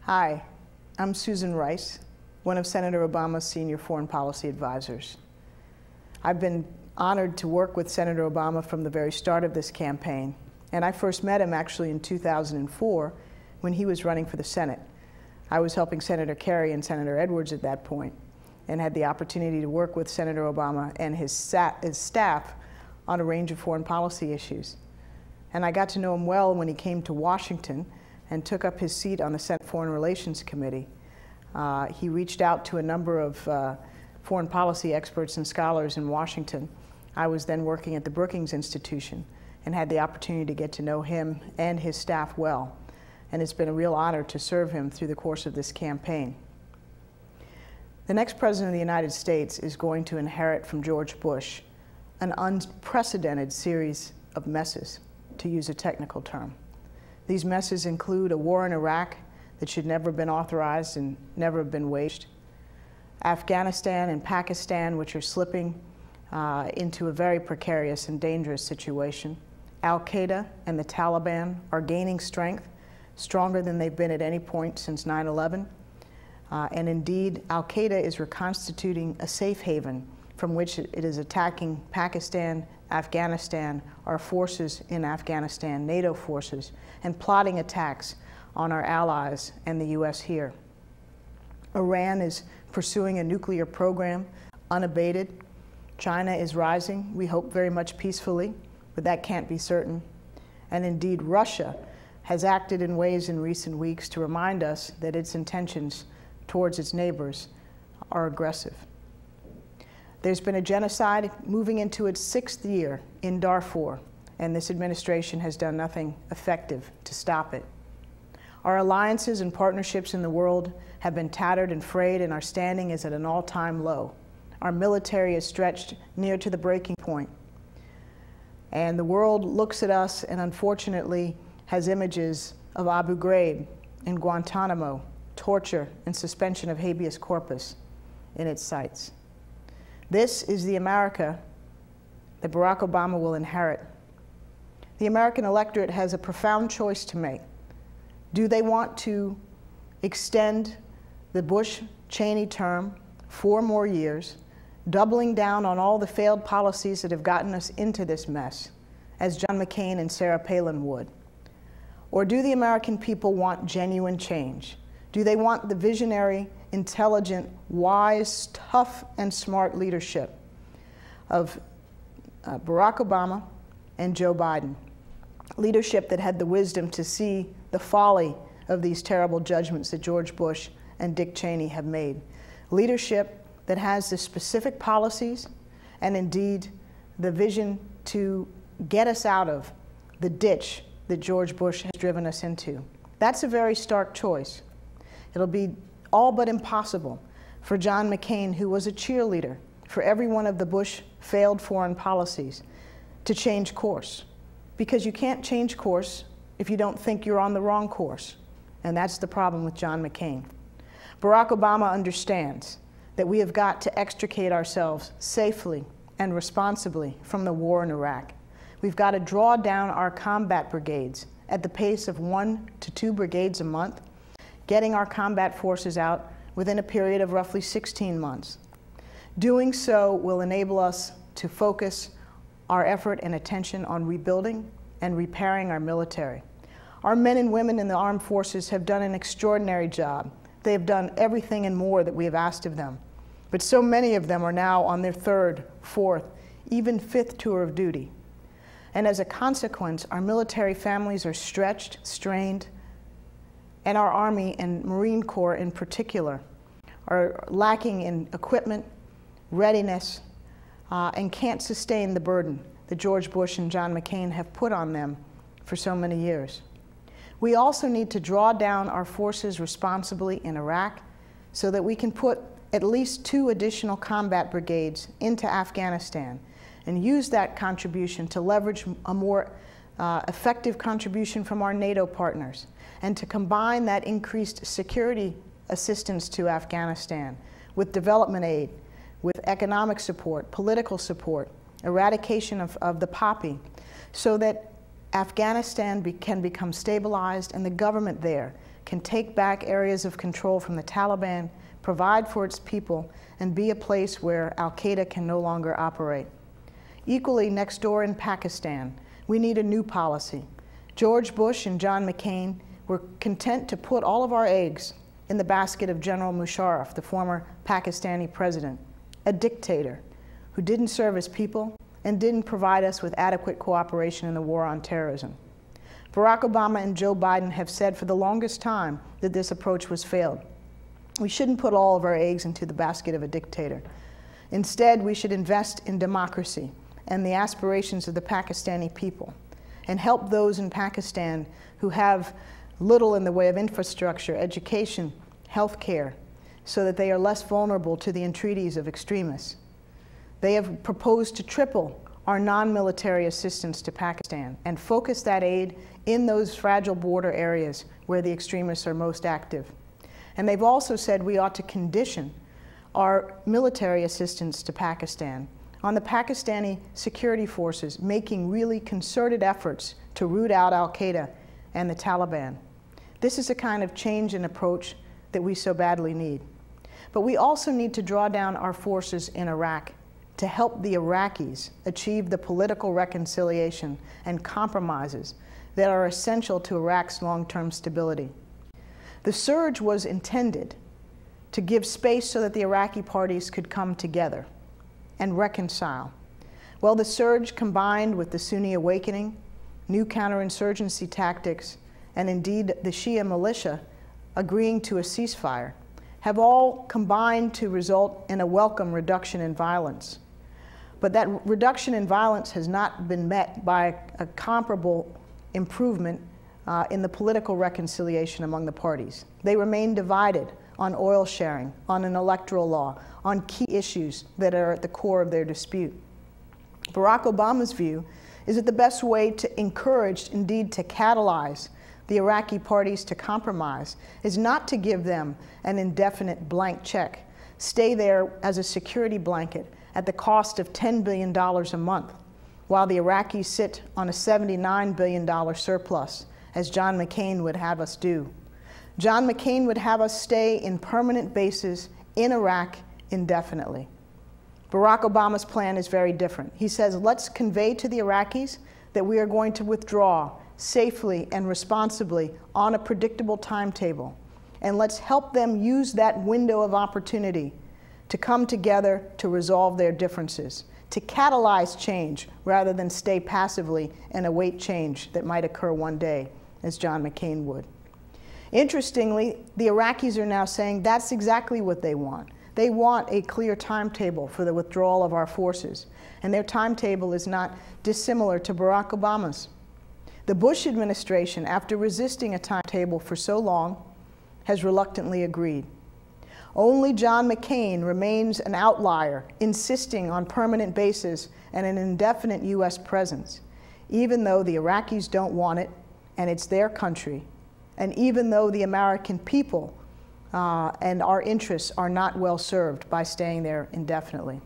Hi, I'm Susan Rice, one of Senator Obama's senior foreign policy advisors. I've been honored to work with Senator Obama from the very start of this campaign, and I first met him actually in 2004 when he was running for the Senate. I was helping Senator Kerry and Senator Edwards at that point, and had the opportunity to work with Senator Obama and his staff on a range of foreign policy issues. And I got to know him well when he came to Washington and took up his seat on the Senate Foreign Relations Committee. He reached out to a number of foreign policy experts and scholars in Washington. I was then working at the Brookings Institution and had the opportunity to get to know him and his staff well. And it's been a real honor to serve him through the course of this campaign. The next President of the United States is going to inherit from George Bush an unprecedented series of messes, to use a technical term. These messes include a war in Iraq that should never have been authorized and never have been waged, Afghanistan and Pakistan, which are slipping into a very precarious and dangerous situation. Al-Qaeda and the Taliban are gaining strength, stronger than they've been at any point since 9/11. And indeed, Al-Qaeda is reconstituting a safe haven from which it is attacking Pakistan, Afghanistan, our forces in Afghanistan, NATO forces, and plotting attacks on our allies and the U.S. here. Iran is pursuing a nuclear program unabated. China is rising, we hope very much peacefully, but that can't be certain. And indeed, Russia has acted in ways in recent weeks to remind us that its intentions towards its neighbors are aggressive. There's been a genocide moving into its 6th year in Darfur, and this administration has done nothing effective to stop it. Our alliances and partnerships in the world have been tattered and frayed, and our standing is at an all-time low. Our military is stretched near to the breaking point. And the world looks at us and unfortunately has images of Abu Ghraib and Guantanamo, torture and suspension of habeas corpus in its sights. This is the America that Barack Obama will inherit. The American electorate has a profound choice to make. Do they want to extend the Bush-Cheney term 4 more years, doubling down on all the failed policies that have gotten us into this mess, as John McCain and Sarah Palin would? Or do the American people want genuine change? Do they want the visionary, intelligent, wise, tough, and smart leadership of Barack Obama and Joe Biden? Leadership that had the wisdom to see the folly of these terrible judgments that George Bush and Dick Cheney have made. Leadership that has the specific policies and indeed the vision to get us out of the ditch that George Bush has driven us into. That's a very stark choice. It'll be all but impossible for John McCain, who was a cheerleader for every one of the Bush failed foreign policies, to change course. Because you can't change course if you don't think you're on the wrong course. And that's the problem with John McCain. Barack Obama understands that we have got to extricate ourselves safely and responsibly from the war in Iraq. We've got to draw down our combat brigades at the pace of 1 to 2 brigades a month, getting our combat forces out within a period of roughly 16 months. Doing so will enable us to focus our effort and attention on rebuilding and repairing our military. Our men and women in the armed forces have done an extraordinary job. They have done everything and more that we have asked of them. But so many of them are now on their 3rd, 4th, even 5th tour of duty. And as a consequence, our military families are stretched, strained, and our Army and Marine Corps in particular are lacking in equipment, readiness, and can't sustain the burden that George Bush and John McCain have put on them for so many years. We also need to draw down our forces responsibly in Iraq so that we can put at least 2 additional combat brigades into Afghanistan and use that contribution to leverage a more effective contribution from our NATO partners, and to combine that increased security assistance to Afghanistan with development aid, with economic support, political support, eradication of the poppy, so that Afghanistan can become stabilized and the government there can take back areas of control from the Taliban, provide for its people, and be a place where al-Qaeda can no longer operate. Equally, next door in Pakistan, we need a new policy. George Bush and John McCain were content to put all of our eggs in the basket of General Musharraf, the former Pakistani president, a dictator who didn't serve his people and didn't provide us with adequate cooperation in the war on terrorism. Barack Obama and Joe Biden have said for the longest time that this approach was failed. We shouldn't put all of our eggs into the basket of a dictator. Instead, we should invest in democracy and the aspirations of the Pakistani people and help those in Pakistan who have little in the way of infrastructure, education, health care, so that they are less vulnerable to the entreaties of extremists. They have proposed to triple our non-military assistance to Pakistan and focus that aid in those fragile border areas where the extremists are most active. And they've also said we ought to condition our military assistance to Pakistan on the Pakistani security forces making really concerted efforts to root out al-Qaeda and the Taliban. This is a kind of change in approach that we so badly need. But we also need to draw down our forces in Iraq to help the Iraqis achieve the political reconciliation and compromises that are essential to Iraq's long-term stability. The surge was intended to give space so that the Iraqi parties could come together and reconcile. Well, the surge, combined with the Sunni awakening, new counterinsurgency tactics, and indeed the Shia militia agreeing to a ceasefire, have all combined to result in a welcome reduction in violence. But that reduction in violence has not been met by a comparable improvement in the political reconciliation among the parties. They remain divided on oil sharing, on an electoral law, on key issues that are at the core of their dispute. Barack Obama's view is that the best way to encourage, indeed to catalyze, the Iraqi parties to compromise is not to give them an indefinite blank check, stay there as a security blanket at the cost of $10 billion a month, while the Iraqis sit on a $79 billion surplus, as John McCain would have us do. John McCain would have us stay in permanent bases in Iraq indefinitely. Barack Obama's plan is very different. He says, let's convey to the Iraqis that we are going to withdraw safely and responsibly on a predictable timetable. And let's help them use that window of opportunity to come together to resolve their differences, to catalyze change rather than stay passively and await change that might occur one day, as John McCain would. Interestingly, the Iraqis are now saying that's exactly what they want. They want a clear timetable for the withdrawal of our forces, and their timetable is not dissimilar to Barack Obama's. The Bush administration, after resisting a timetable for so long, has reluctantly agreed. Only John McCain remains an outlier, insisting on permanent bases and an indefinite U.S. presence, even though the Iraqis don't want it, and it's their country, and even though the American people and our interests are not well served by staying there indefinitely.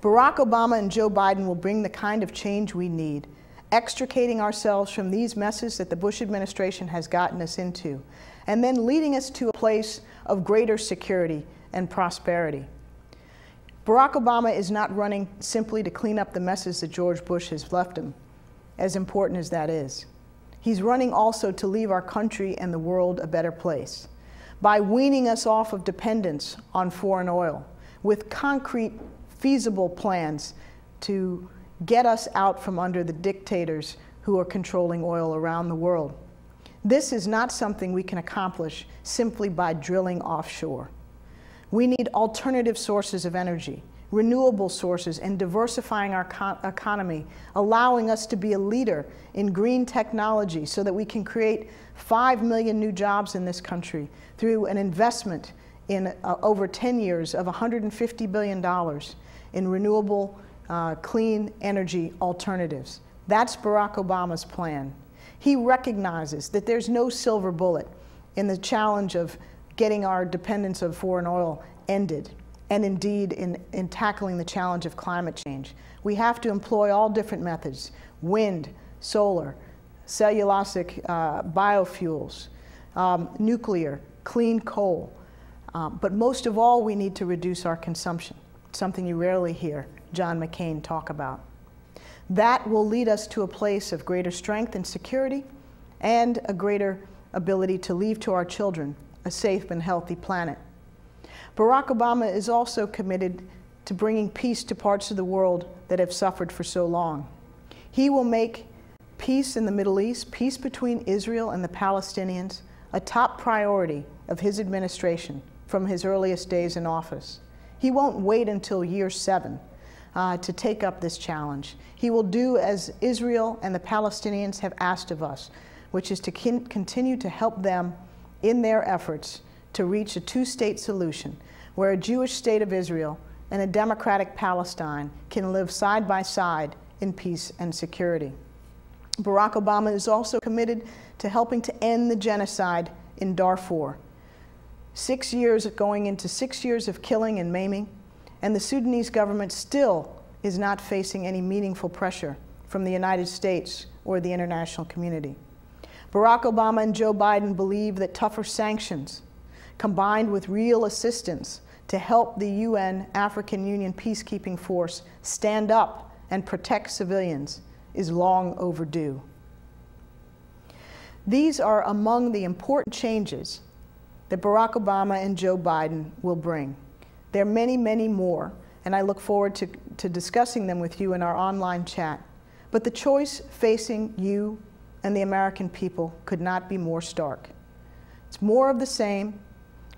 Barack Obama and Joe Biden will bring the kind of change we need, extricating ourselves from these messes that the Bush administration has gotten us into, and then leading us to a place of greater security and prosperity. Barack Obama is not running simply to clean up the messes that George Bush has left him, as important as that is. He's running also to leave our country and the world a better place by weaning us off of dependence on foreign oil with concrete, feasible plans to get us out from under the dictators who are controlling oil around the world. This is not something we can accomplish simply by drilling offshore. We need alternative sources of energy, renewable sources, and diversifying our economy, allowing us to be a leader in green technology so that we can create 5 million new jobs in this country through an investment in over 10 years of $150 billion in renewable clean energy alternatives. That's Barack Obama's plan. He recognizes that there's no silver bullet in the challenge of getting our dependence of foreign oil ended, and indeed in tackling the challenge of climate change. We have to employ all different methods: wind, solar, cellulosic biofuels, nuclear, clean coal. But most of all, we need to reduce our consumption, something you rarely hear John McCain talk about. That will lead us to a place of greater strength and security and a greater ability to leave to our children a safe and healthy planet. Barack Obama is also committed to bringing peace to parts of the world that have suffered for so long. He will make peace in the Middle East, peace between Israel and the Palestinians, a top priority of his administration from his earliest days in office. He won't wait until year 7 to take up this challenge. He will do as Israel and the Palestinians have asked of us, which is to continue to help them in their efforts to reach a two-state solution where a Jewish state of Israel and a democratic Palestine can live side by side in peace and security. Barack Obama is also committed to helping to end the genocide in Darfur. Going into 6 years of killing and maiming, and the Sudanese government still is not facing any meaningful pressure from the United States or the international community. Barack Obama and Joe Biden believe that tougher sanctions, combined with real assistance to help the UN African Union peacekeeping force stand up and protect civilians, is long overdue. These are among the important changes that Barack Obama and Joe Biden will bring. There are many, many more, and I look forward to discussing them with you in our online chat. But the choice facing you and the American people could not be more stark. It's more of the same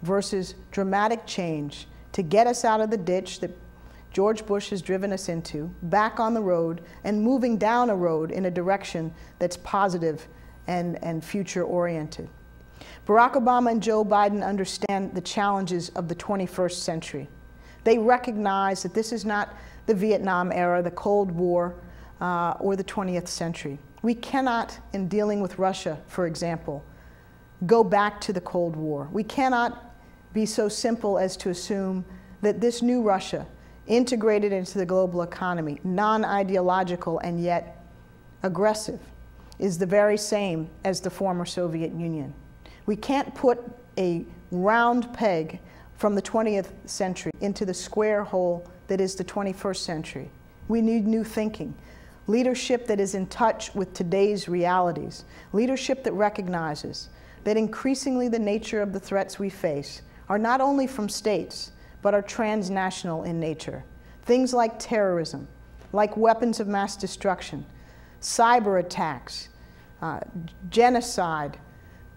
versus dramatic change to get us out of the ditch that George Bush has driven us into, back on the road, and moving down a road in a direction that's positive and future-oriented. Barack Obama and Joe Biden understand the challenges of the 21st century. They recognize that this is not the Vietnam era, the Cold War, or the 20th century. We cannot, in dealing with Russia, for example, go back to the Cold War. We cannot be so simple as to assume that this new Russia, integrated into the global economy, non-ideological and yet aggressive, is the very same as the former Soviet Union. We can't put a round peg from the 20th century into the square hole that is the 21st century. We need new thinking, leadership that is in touch with today's realities, leadership that recognizes that increasingly the nature of the threats we face are not only from states, but are transnational in nature. Things like terrorism, like weapons of mass destruction, cyber attacks, genocide,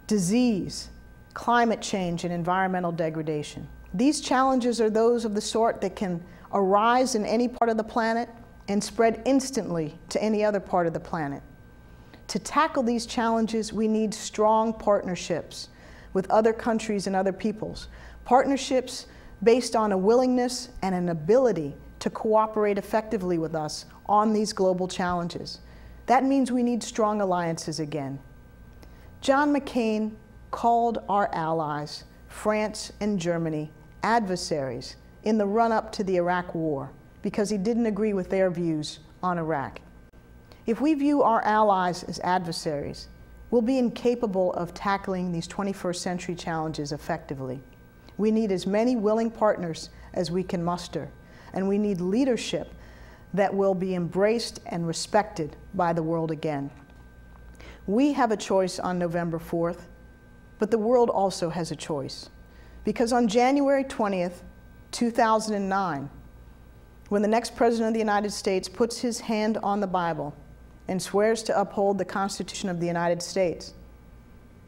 disease, climate change, and environmental degradation. These challenges are those of the sort that can arise in any part of the planet and spread instantly to any other part of the planet. To tackle these challenges, we need strong partnerships with other countries and other peoples. Partnerships based on a willingness and an ability to cooperate effectively with us on these global challenges. That means we need strong alliances again. John McCain called our allies, France and Germany, adversaries in the run-up to the Iraq War because he didn't agree with their views on Iraq. If we view our allies as adversaries, we'll be incapable of tackling these 21st century challenges effectively. We need as many willing partners as we can muster, and we need leadership that will be embraced and respected by the world again. We have a choice on November 4th, but the world also has a choice. Because on January 20th, 2009, when the next President of the United States puts his hand on the Bible and swears to uphold the Constitution of the United States,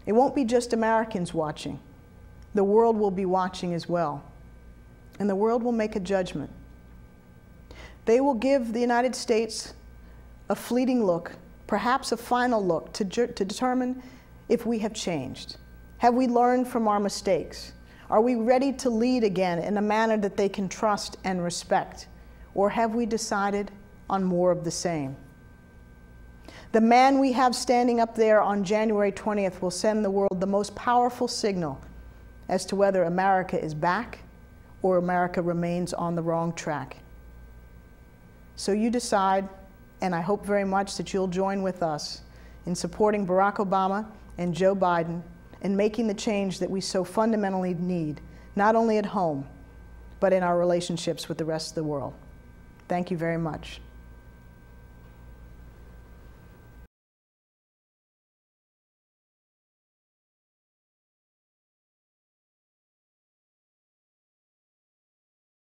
it won't be just Americans watching. The world will be watching as well. And the world will make a judgment. They will give the United States a fleeting look, perhaps a final look, to determine if we have changed. Have we learned from our mistakes? Are we ready to lead again in a manner that they can trust and respect? Or have we decided on more of the same? The man we have standing up there on January 20th will send the world the most powerful signal as to whether America is back or America remains on the wrong track. So you decide, and I hope very much that you'll join with us in supporting Barack Obama and Joe Biden in making the change that we so fundamentally need, not only at home, but in our relationships with the rest of the world. Thank you very much.